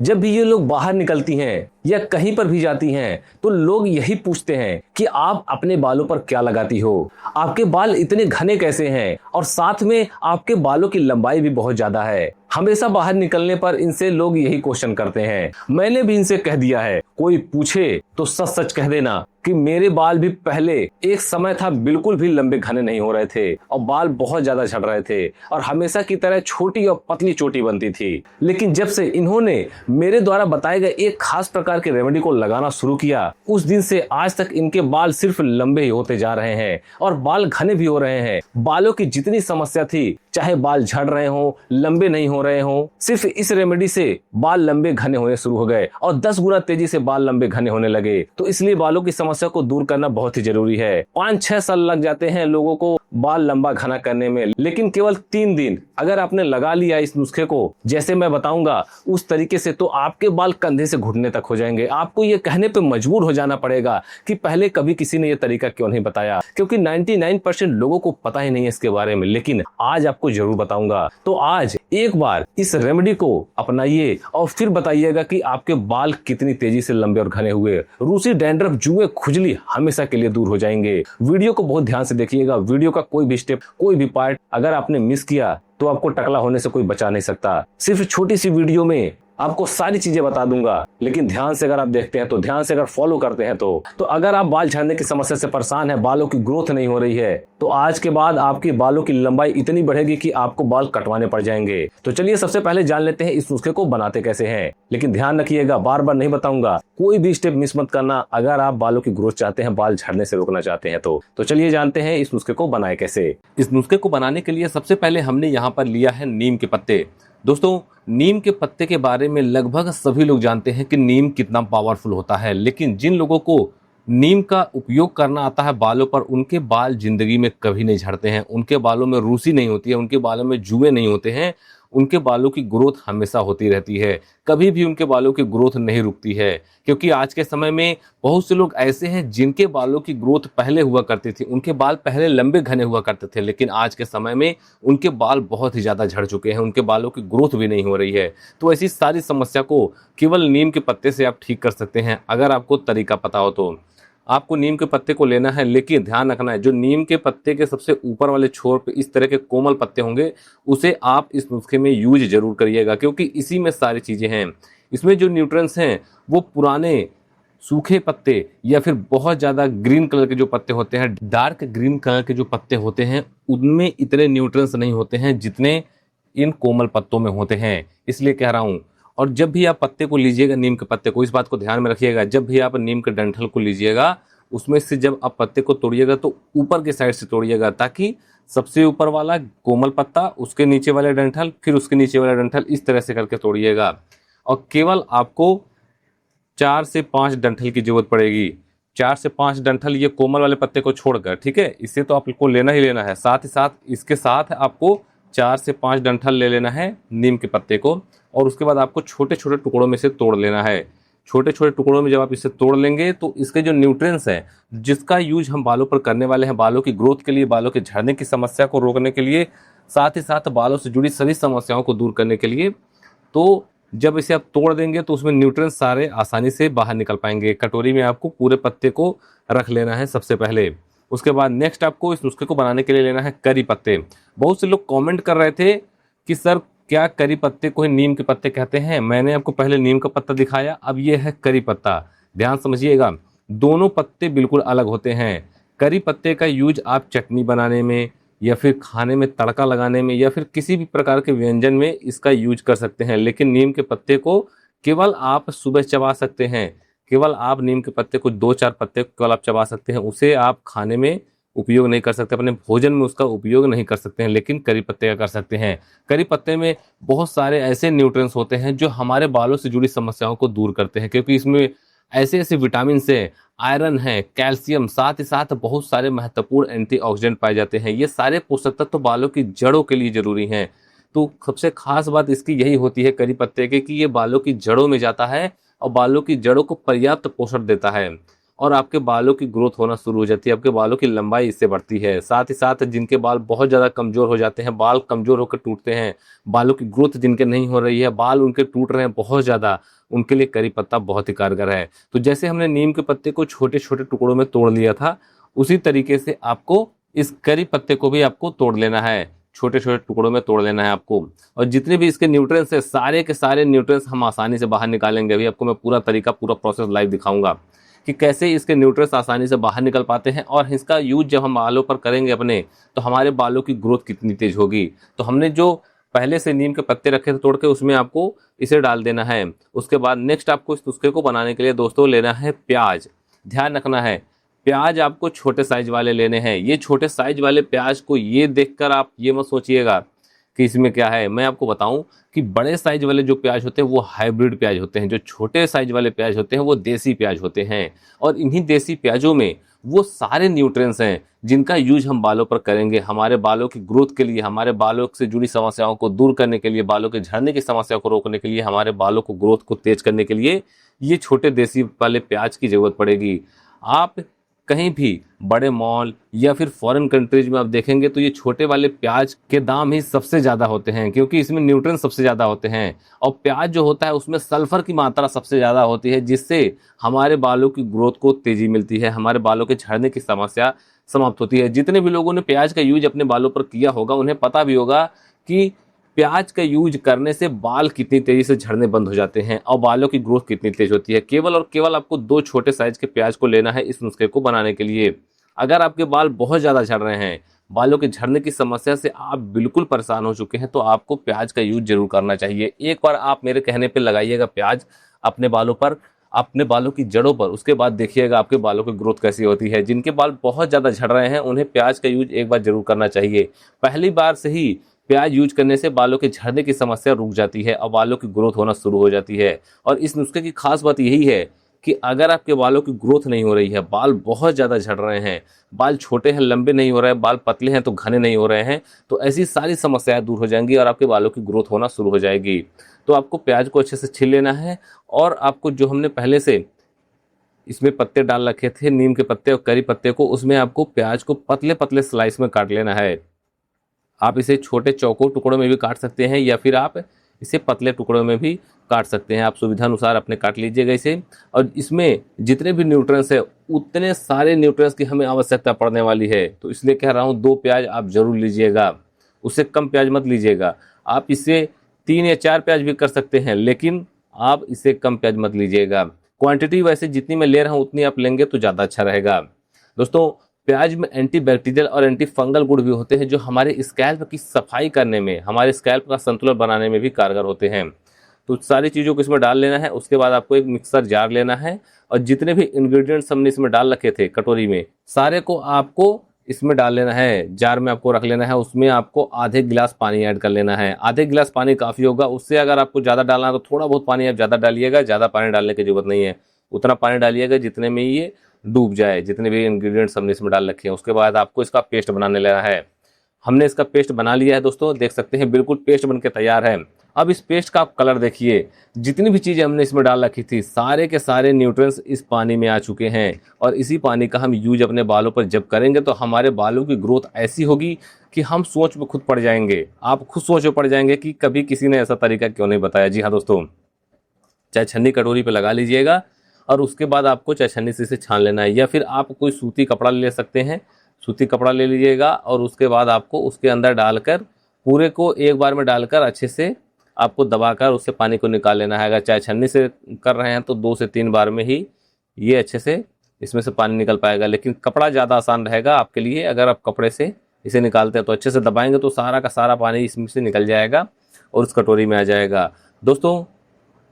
जब भी ये लोग बाहर निकलती हैं या कहीं पर भी जाती हैं तो लोग यही पूछते हैं कि आप अपने बालों पर क्या लगाती हो, आपके बाल इतने घने कैसे हैं, और साथ में आपके बालों की लंबाई भी बहुत ज्यादा है। हमेशा बाहर निकलने पर इनसे लोग यही क्वेश्चन करते हैं। मैंने भी इनसे कह दिया है, कोई पूछे तो सच सच कह देना कि मेरे बाल भी पहले एक समय था बिल्कुल भी लंबे घने नहीं हो रहे थे और बाल बहुत ज्यादा झड़ रहे थे और हमेशा की तरह छोटी और पतली चोटी बनती थी। लेकिन जब से इन्होंने मेरे द्वारा बताए गए एक खास प्रकार के रेमेडी को लगाना शुरू किया, उस दिन से आज तक इनके बाल सिर्फ लंबे ही होते जा रहे हैं और बाल घने भी हो रहे हैं। बालों की जितनी समस्या थी, चाहे बाल झड़ रहे हो, लंबे नहीं हो रहे हो, सिर्फ इस रेमेडी से बाल लंबे घने होने शुरू हो गए और 10 गुना तेजी से बाल लंबे घने होने लगे। तो इसलिए बालों की समस्या को दूर करना बहुत ही जरूरी है। 5-6 साल लग जाते हैं लोगों को बाल लंबा घना करने में, लेकिन केवल 3 दिन अगर आपने लगा लिया इस नुस्खे को, जैसे मैं बताऊंगा उस तरीके से, तो आपके बाल कंधे से घुटने तक हो जाएंगे। आपको ये कहने पे मजबूर हो जाना पड़ेगा कि पहले कभी किसी ने ये तरीका क्यों नहीं बताया, क्योंकि 99% लोगों को पता ही नहीं है इसके बारे में, लेकिन आज आपको जरूर बताऊंगा। तो आज एक बार इस रेमेडी को अपनाइए और फिर बताइएगा कि आपके बाल कितनी तेजी से लंबे और घने हुए। रूसी डैंड्रफ, जुएं, खुजली हमेशा के लिए दूर हो जाएंगे। वीडियो को बहुत ध्यान से देखिएगा। वीडियो का कोई भी स्टेप, कोई भी पार्ट अगर आपने मिस किया तो आपको टकला होने से कोई बचा नहीं सकता। सिर्फ छोटी सी वीडियो में आपको सारी चीजें बता दूंगा, लेकिन ध्यान से अगर आप देखते हैं तो, ध्यान से अगर फॉलो करते हैं तो अगर आप बाल झड़ने की समस्या से परेशान है, बालों की ग्रोथ नहीं हो रही है, तो आज के बाद आपके बालों की लंबाई इतनी बढ़ेगी कि आपको बाल कटवाने पड़ जाएंगे। तो चलिए सबसे पहले जान लेते हैं इस नुस्खे को बनाते कैसे हैं। लेकिन ध्यान रखिएगा, बार बार नहीं बताऊंगा, कोई भी स्टेप मिस मत करना अगर आप बालों की ग्रोथ चाहते हैं, बाल झड़ने से रोकना चाहते हैं। तो चलिए जानते हैं इस नुस्खे को बनाए कैसे। इस नुस्खे को बनाने के लिए सबसे पहले हमने यहाँ पर लिया है नीम के पत्ते। दोस्तों, नीम के पत्ते के बारे में लगभग सभी लोग जानते हैं कि नीम कितना पावरफुल होता है, लेकिन जिन लोगों को नीम का उपयोग करना आता है बालों पर, उनके बाल जिंदगी में कभी नहीं झड़ते हैं, उनके बालों में रूसी नहीं होती है, उनके बालों में जुएं नहीं होते हैं, उनके बालों की ग्रोथ हमेशा होती रहती है, कभी भी उनके बालों की ग्रोथ नहीं रुकती है। क्योंकि आज के समय में बहुत से लोग ऐसे हैं जिनके बालों की ग्रोथ पहले हुआ करती थी, उनके बाल पहले लंबे घने हुआ करते थे, लेकिन आज के समय में उनके बाल बहुत ही ज़्यादा झड़ चुके हैं, उनके बालों की ग्रोथ भी नहीं हो रही है। तो ऐसी सारी समस्या को केवल नीम के पत्ते से आप ठीक कर सकते हैं, अगर आपको तरीका पता हो तो। आपको नीम के पत्ते को लेना है, लेकिन ध्यान रखना है जो नीम के पत्ते के सबसे ऊपर वाले छोर पे इस तरह के कोमल पत्ते होंगे, उसे आप इस नुस्खे में यूज जरूर करिएगा, क्योंकि इसी में सारी चीज़ें हैं। इसमें जो न्यूट्रिएंट्स हैं वो पुराने सूखे पत्ते या फिर बहुत ज़्यादा ग्रीन कलर के जो पत्ते होते हैं, डार्क ग्रीन कलर के जो पत्ते होते हैं, उनमें इतने न्यूट्रिएंट्स नहीं होते हैं जितने इन कोमल पत्तों में होते हैं, इसलिए कह रहा हूँ। और जब भी आप पत्ते को लीजिएगा, नीम के पत्ते को, इस बात को ध्यान में रखिएगा, जब भी आप नीम के डंठल को लीजिएगा, उसमें से जब आप पत्ते को तोड़िएगा तो ऊपर के साइड से तोड़िएगा, ताकि सबसे ऊपर वाला कोमल पत्ता, उसके नीचे वाले डंठल, फिर उसके नीचे वाला डंठल, इस तरह से करके तोड़िएगा। और केवल आपको 4 से 5 डंठल की जरूरत पड़ेगी। 4 से 5 डंठल ये कोमल वाले पत्ते को छोड़कर, ठीक है। इसे तो आपको लेना ही लेना है, साथ ही साथ इसके साथ आपको 4 से 5 डंठल ले लेना है नीम के पत्ते को, और उसके बाद आपको छोटे छोटे टुकड़ों में से तोड़ लेना है। छोटे छोटे टुकड़ों में जब आप इसे तोड़ लेंगे तो इसके जो न्यूट्रिएंट्स हैं, जिसका यूज हम बालों पर करने वाले हैं, बालों की ग्रोथ के लिए, बालों के झड़ने की समस्या को रोकने के लिए, साथ ही साथ बालों से जुड़ी सभी समस्याओं को दूर करने के लिए, तो जब इसे आप तोड़ देंगे तो उसमें न्यूट्रिएंट्स सारे आसानी से बाहर निकल पाएंगे। कटोरी में आपको पूरे पत्ते को रख लेना है सबसे पहले। उसके बाद नेक्स्ट आपको इस नुस्खे को बनाने के लिए लेना है करी पत्ते। बहुत से लोग कमेंट कर रहे थे कि सर क्या करी पत्ते को ही नीम के पत्ते कहते हैं। मैंने आपको पहले नीम का पत्ता दिखाया, अब ये है करी पत्ता। ध्यान समझिएगा, दोनों पत्ते बिल्कुल अलग होते हैं। करी पत्ते का यूज आप चटनी बनाने में या फिर खाने में तड़का लगाने में या फिर किसी भी प्रकार के व्यंजन में इसका यूज कर सकते हैं, लेकिन नीम के पत्ते को केवल आप सुबह चबा सकते हैं। केवल आप नीम के पत्ते को 2-4 पत्ते केवल आप चबा सकते हैं, उसे आप खाने में उपयोग नहीं कर सकते, अपने भोजन में उसका उपयोग नहीं कर सकते हैं, लेकिन करी पत्ते का कर सकते हैं। करी पत्ते में बहुत सारे ऐसे न्यूट्रिएंट्स होते हैं जो हमारे बालों से जुड़ी समस्याओं को दूर करते हैं, क्योंकि इसमें ऐसे ऐसे विटामिन से, आयरन है, कैल्शियम, साथ ही साथ बहुत सारे महत्वपूर्ण एंटीऑक्सीडेंट पाए जाते हैं। ये सारे पोषक तत्व बालों की जड़ों के लिए जरूरी हैं। तो सबसे खास बात इसकी यही होती है करी पत्ते के, कि ये बालों की जड़ों में जाता है और बालों की जड़ों को पर्याप्त पोषण देता है। और आपके बालों की ग्रोथ होना शुरू हो जाती है, आपके बालों की लंबाई इससे बढ़ती है। साथ ही साथ जिनके बाल बहुत ज़्यादा कमज़ोर हो जाते हैं, बाल कमज़ोर होकर टूटते हैं, बालों की ग्रोथ जिनके नहीं हो रही है, बाल उनके टूट रहे हैं बहुत ज़्यादा, उनके लिए करी पत्ता बहुत ही कारगर है। तो जैसे हमने नीम के पत्ते को छोटे छोटे टुकड़ों में तोड़ लिया था, उसी तरीके से आपको इस करी पत्ते को भी आपको तोड़ लेना है, छोटे छोटे टुकड़ों में तोड़ लेना है आपको। और जितने भी इसके न्यूट्रिएंट्स है, सारे के सारे न्यूट्रिएंट्स हम आसानी से बाहर निकालेंगे। अभी आपको मैं पूरा तरीका, पूरा प्रोसेस लाइव दिखाऊंगा कि कैसे इसके न्यूट्रिएंट्स आसानी से बाहर निकल पाते हैं, और इसका यूज जब हम बालों पर करेंगे अपने, तो हमारे बालों की ग्रोथ कितनी तेज होगी। तो हमने जो पहले से नीम के पत्ते रखे थे तोड़ के, उसमें आपको इसे डाल देना है। उसके बाद नेक्स्ट आपको इस नुस्खे को बनाने के लिए दोस्तों लेना है प्याज। ध्यान रखना है, प्याज आपको छोटे साइज वाले लेने हैं। ये छोटे साइज वाले प्याज को ये देखकर आप ये मत सोचिएगा कि इसमें क्या है। मैं आपको बताऊं कि बड़े साइज वाले जो प्याज होते हैं वो हाइब्रिड प्याज होते हैं, जो छोटे साइज वाले प्याज होते हैं वो देसी प्याज होते हैं। और इन्हीं देसी प्याजों में वो सारे न्यूट्रिएंट्स हैं जिनका यूज हम बालों पर करेंगे, हमारे बालों की ग्रोथ के लिए, हमारे बालों से जुड़ी समस्याओं को दूर करने के लिए, बालों के झड़ने की समस्या को रोकने के लिए, हमारे बालों को ग्रोथ को तेज करने के लिए ये छोटे देसी वाले प्याज की जरूरत पड़ेगी। आप कहीं भी बड़े मॉल या फिर फॉरेन कंट्रीज में आप देखेंगे तो ये छोटे वाले प्याज के दाम ही सबसे ज़्यादा होते हैं, क्योंकि इसमें न्यूट्रिएंट्स सबसे ज़्यादा होते हैं। और प्याज जो होता है उसमें सल्फर की मात्रा सबसे ज़्यादा होती है, जिससे हमारे बालों की ग्रोथ को तेज़ी मिलती है, हमारे बालों के झड़ने की समस्या समाप्त होती है। जितने भी लोगों ने प्याज का यूज अपने बालों पर किया होगा उन्हें पता भी होगा कि प्याज का यूज करने से बाल कितनी तेजी से झड़ने बंद हो जाते हैं और बालों की ग्रोथ कितनी तेज होती है। केवल और केवल आपको 2 छोटे साइज के प्याज को लेना है इस नुस्खे को बनाने के लिए। अगर आपके बाल बहुत ज़्यादा झड़ रहे हैं, बालों के झड़ने की समस्या से आप बिल्कुल परेशान हो चुके हैं, तो आपको प्याज का यूज जरूर करना चाहिए। एक बार आप मेरे कहने पर लगाइएगा प्याज अपने बालों पर, अपने बालों की जड़ों पर, उसके बाद देखिएगा आपके बालों की ग्रोथ कैसी होती है। जिनके बाल बहुत ज़्यादा झड़ रहे हैं उन्हें प्याज का यूज एक बार जरूर करना चाहिए। पहली बार से ही प्याज यूज करने से बालों के झड़ने की समस्या रुक जाती है और बालों की ग्रोथ होना शुरू हो जाती है। और इस नुस्खे की खास बात यही है कि अगर आपके बालों की ग्रोथ नहीं हो रही है, बाल बहुत ज़्यादा झड़ रहे हैं, बाल छोटे हैं लंबे नहीं हो रहे हैं, बाल पतले हैं तो घने नहीं हो रहे हैं, तो ऐसी सारी समस्याएं दूर हो जाएंगी और आपके बालों की ग्रोथ होना शुरू हो जाएगी। तो आपको प्याज को अच्छे से छील लेना है, और आपको जो हमने पहले से इसमें पत्ते डाल रखे थे, नीम के पत्ते और करी पत्ते को, उसमें आपको प्याज को पतले पतले स्लाइस में काट लेना है। आप इसे छोटे चौकोर टुकड़ों में भी काट सकते हैं या फिर आप इसे पतले टुकड़ों में भी काट सकते हैं, आप सुविधानुसार अपने काट लीजिएगा इसे। और इसमें जितने भी न्यूट्रिएंट्स है उतने सारे न्यूट्रिएंट्स की हमें आवश्यकता पड़ने वाली है, तो इसलिए कह रहा हूँ 2 प्याज आप जरूर लीजिएगा, उससे कम प्याज मत लीजिएगा। आप इसे 3 या 4 प्याज भी कर सकते हैं, लेकिन आप इसे कम प्याज मत लीजिएगा। क्वांटिटी वैसे जितनी मैं ले रहा हूँ उतनी आप लेंगे तो ज़्यादा अच्छा रहेगा। दोस्तों, प्याज में एंटी बैक्टीरियल और एंटी फंगल गुण भी होते हैं, जो हमारे स्कैल्प की सफाई करने में, हमारे स्कैल्प का संतुलन बनाने में भी कारगर होते हैं। तो सारी चीज़ों को इसमें डाल लेना है। उसके बाद आपको एक मिक्सर जार लेना है, और जितने भी इंग्रेडिएंट्स हमने इसमें डाल रखे थे कटोरी में, सारे को आपको इसमें डाल लेना है। जार में आपको रख लेना है, उसमें आपको आधे गिलास पानी ऐड कर लेना है। आधे गिलास पानी काफ़ी होगा, उससे अगर आपको ज़्यादा डालना है तो थोड़ा बहुत पानी आप ज़्यादा डालिएगा, ज़्यादा पानी डालने की जरूरत नहीं है। उतना पानी डालिएगा जितने में ये डूब जाए, जितने भी इंग्रेडिएंट्स हमने इसमें डाल रखे हैं। उसके बाद आपको इसका पेस्ट बनाने लेना है। हमने इसका पेस्ट बना लिया है दोस्तों, देख सकते हैं बिल्कुल पेस्ट बनके तैयार है। अब इस पेस्ट का आप कलर देखिए, जितनी भी चीज़ें हमने इसमें डाल रखी थी सारे के सारे न्यूट्रिएंट्स इस पानी में आ चुके हैं, और इसी पानी का हम यूज अपने बालों पर जब करेंगे तो हमारे बालों की ग्रोथ ऐसी होगी कि हम सोच में खुद पड़ जाएंगे, आप खुद सोच में पड़ जाएंगे कि कभी किसी ने ऐसा तरीका क्यों नहीं बताया। जी हाँ दोस्तों, चाहे छन्नी कटोरी पर लगा लीजिएगा, और उसके बाद आपको चाहे छन्नी से इसे छान लेना है, या फिर आप कोई सूती कपड़ा ले सकते हैं, सूती कपड़ा ले लीजिएगा, और उसके बाद आपको उसके अंदर डालकर पूरे को एक बार में डालकर अच्छे से आपको दबाकर उससे पानी को निकाल लेना है। अगर चाहे छन्नी से कर रहे हैं तो 2 से 3 बार में ही ये अच्छे से इसमें से पानी निकल पाएगा, लेकिन कपड़ा ज़्यादा आसान रहेगा आपके लिए। अगर आप कपड़े से इसे निकालते हैं तो अच्छे से दबाएंगे तो सारा का सारा पानी इसमें से निकल जाएगा और उस कटोरी में आ जाएगा। दोस्तों,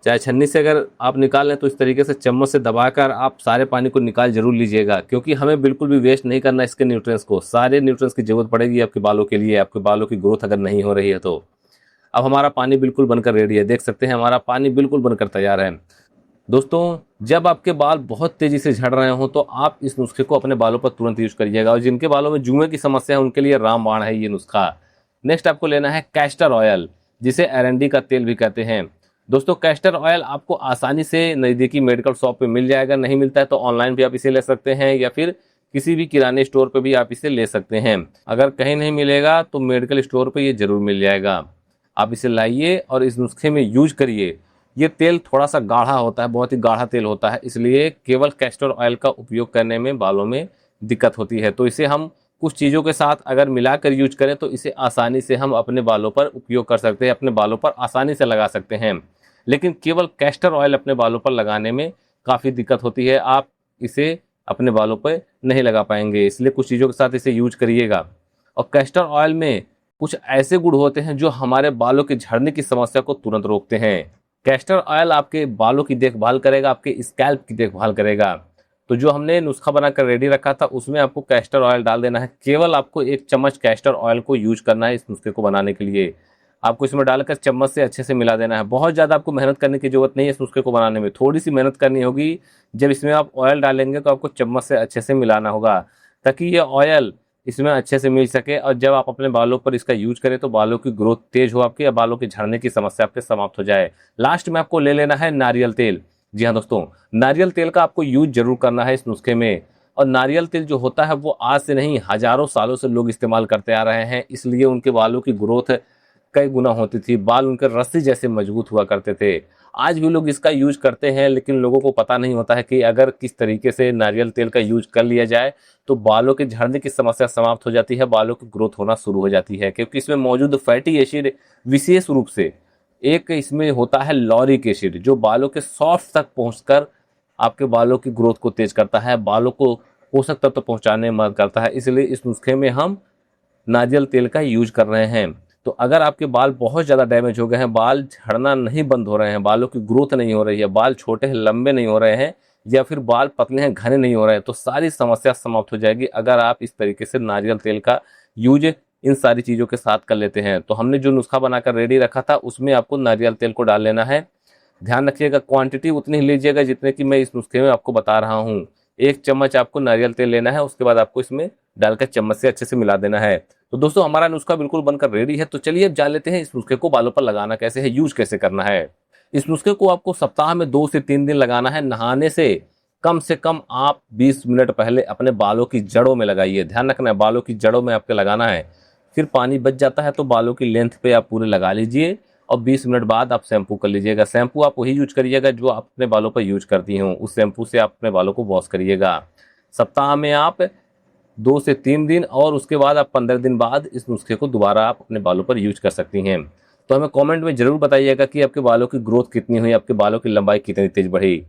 चाहे छन्नी से अगर आप निकाल लें तो इस तरीके से चम्मच से दबाकर आप सारे पानी को निकाल जरूर लीजिएगा, क्योंकि हमें बिल्कुल भी वेस्ट नहीं करना इसके न्यूट्रिएंट्स को। सारे न्यूट्रिएंट्स की जरूरत पड़ेगी आपके बालों के लिए, आपके बालों की ग्रोथ अगर नहीं हो रही है तो। अब हमारा पानी बिल्कुल बनकर रेडी है, देख सकते हैं हमारा पानी बिल्कुल बनकर तैयार है। दोस्तों, जब आपके बाल बहुत तेजी से झड़ रहे हो तो आप इस नुस्खे को अपने बालों पर तुरंत यूज करिएगा, और जिनके बालों में जुए की समस्या है उनके लिए रामबाण है ये नुस्खा। नेक्स्ट आपको लेना है कैस्टर ऑयल, जिसे एरंडी का तेल भी कहते हैं। दोस्तों कैस्टर ऑयल आपको आसानी से नज़दीकी मेडिकल शॉप पे मिल जाएगा, नहीं मिलता है तो ऑनलाइन भी आप इसे ले सकते हैं या फिर किसी भी किराने स्टोर पे भी आप इसे ले सकते हैं। अगर कहीं नहीं मिलेगा तो मेडिकल स्टोर पे ये जरूर मिल जाएगा। आप इसे लाइए और इस नुस्खे में यूज करिए। ये तेल थोड़ा सा गाढ़ा होता है, बहुत ही गाढ़ा तेल होता है, इसलिए केवल कैस्टर ऑयल का उपयोग करने में बालों में दिक्कत होती है। तो इसे हम कुछ चीज़ों के साथ अगर मिलाकर यूज करें तो इसे आसानी से हम अपने बालों पर उपयोग कर सकते हैं, अपने बालों पर आसानी से लगा सकते हैं। लेकिन केवल कैस्टर ऑयल अपने बालों पर लगाने में काफ़ी दिक्कत होती है, आप इसे अपने बालों पर नहीं लगा पाएंगे, इसलिए कुछ चीज़ों के साथ इसे यूज करिएगा। और कैस्टर ऑयल में कुछ ऐसे गुण होते हैं जो हमारे बालों के झड़ने की समस्या को तुरंत रोकते हैं। कैस्टर ऑयल आपके बालों की देखभाल करेगा, आपके स्कैल्प की देखभाल करेगा। तो जो हमने नुस्खा बनाकर रेडी रखा था उसमें आपको कैस्टर ऑयल डाल देना है। केवल आपको 1 चम्मच कैस्टर ऑयल को यूज करना है इस नुस्खे को बनाने के लिए। आपको इसमें डालकर चम्मच से अच्छे से मिला देना है। बहुत ज़्यादा आपको मेहनत करने की जरूरत नहीं है इस नुस्खे को बनाने में, थोड़ी सी मेहनत करनी होगी। जब इसमें आप ऑयल डालेंगे तो आपको चम्मच से अच्छे से मिलाना होगा ताकि ये ऑयल इसमें अच्छे से मिल सके, और जब आप अपने बालों पर इसका यूज करें तो बालों की ग्रोथ तेज हो आपकी, या बालों के झड़ने की समस्या आपके समाप्त हो जाए। लास्ट में आपको ले लेना है नारियल तेल। जी हाँ दोस्तों, नारियल तेल का आपको यूज जरूर करना है इस नुस्खे में। और नारियल तेल जो होता है वो आज से नहीं हजारों सालों से लोग इस्तेमाल करते आ रहे हैं, इसलिए उनके बालों की ग्रोथ कई गुना होती थी, बाल उनके रस्सी जैसे मजबूत हुआ करते थे। आज भी लोग इसका यूज करते हैं, लेकिन लोगों को पता नहीं होता है कि अगर किस तरीके से नारियल तेल का यूज कर लिया जाए तो बालों के झड़ने की समस्या समाप्त हो जाती है, बालों की ग्रोथ होना शुरू हो जाती है। क्योंकि इसमें मौजूद फैटी एसिड, विशेष रूप से एक इसमें होता है लॉरिक एसिड, जो बालों के सॉफ्ट तक पहुंचकर आपके बालों की ग्रोथ को तेज करता है, बालों को पोषक तत्व पहुंचाने में मदद करता है। इसलिए इस नुस्खे में हम नारियल तेल का यूज कर रहे हैं। तो अगर आपके बाल बहुत ज़्यादा डैमेज हो गए हैं, बाल झड़ना नहीं बंद हो रहे हैं, बालों की ग्रोथ नहीं हो रही है, बाल छोटे हैं लंबे नहीं हो रहे हैं, या फिर बाल पतले हैं घने नहीं हो रहे हैं, तो सारी समस्या समाप्त हो जाएगी अगर आप इस तरीके से नारियल तेल का यूज इन सारी चीज़ों के साथ कर लेते हैं। तो हमने जो नुस्खा बनाकर रेडी रखा था उसमें आपको नारियल तेल को डाल लेना है। ध्यान रखिएगा क्वांटिटी उतनी ही लीजिएगा जितने की मैं इस नुस्खे में आपको बता रहा हूँ। 1 चम्मच आपको नारियल तेल लेना है, उसके बाद आपको इसमें डालकर चम्मच से अच्छे से मिला देना है। तो दोस्तों हमारा नुस्खा बिल्कुल बनकर रेडी है। तो चलिए अब जान लेते हैं इस नुस्खे को बालों पर लगाना कैसे है, यूज कैसे करना है। इस नुस्खे को आपको सप्ताह में 2 से 3 दिन लगाना है। नहाने से कम आप 20 मिनट पहले अपने बालों की जड़ों में लगाइए। ध्यान रखना है बालों की जड़ों में आपके लगाना है। फिर पानी बच जाता है तो बालों की लेंथ पे आप पूरे लगा लीजिए और 20 मिनट बाद आप शैम्पू कर लीजिएगा। शैम्पू आप वही यूज करिएगा जो आप अपने बालों पर यूज करती हूँ, उस शैम्पू से आप अपने बालों को वॉश करिएगा। सप्ताह में आप 2 से 3 दिन और उसके बाद आप 15 दिन बाद इस नुस्खे को दोबारा आप अपने बालों पर यूज कर सकती हैं। तो हमें कमेंट में जरूर बताइएगा कि आपके बालों की ग्रोथ कितनी हुई, आपके बालों की लंबाई कितनी तेज बढ़ी।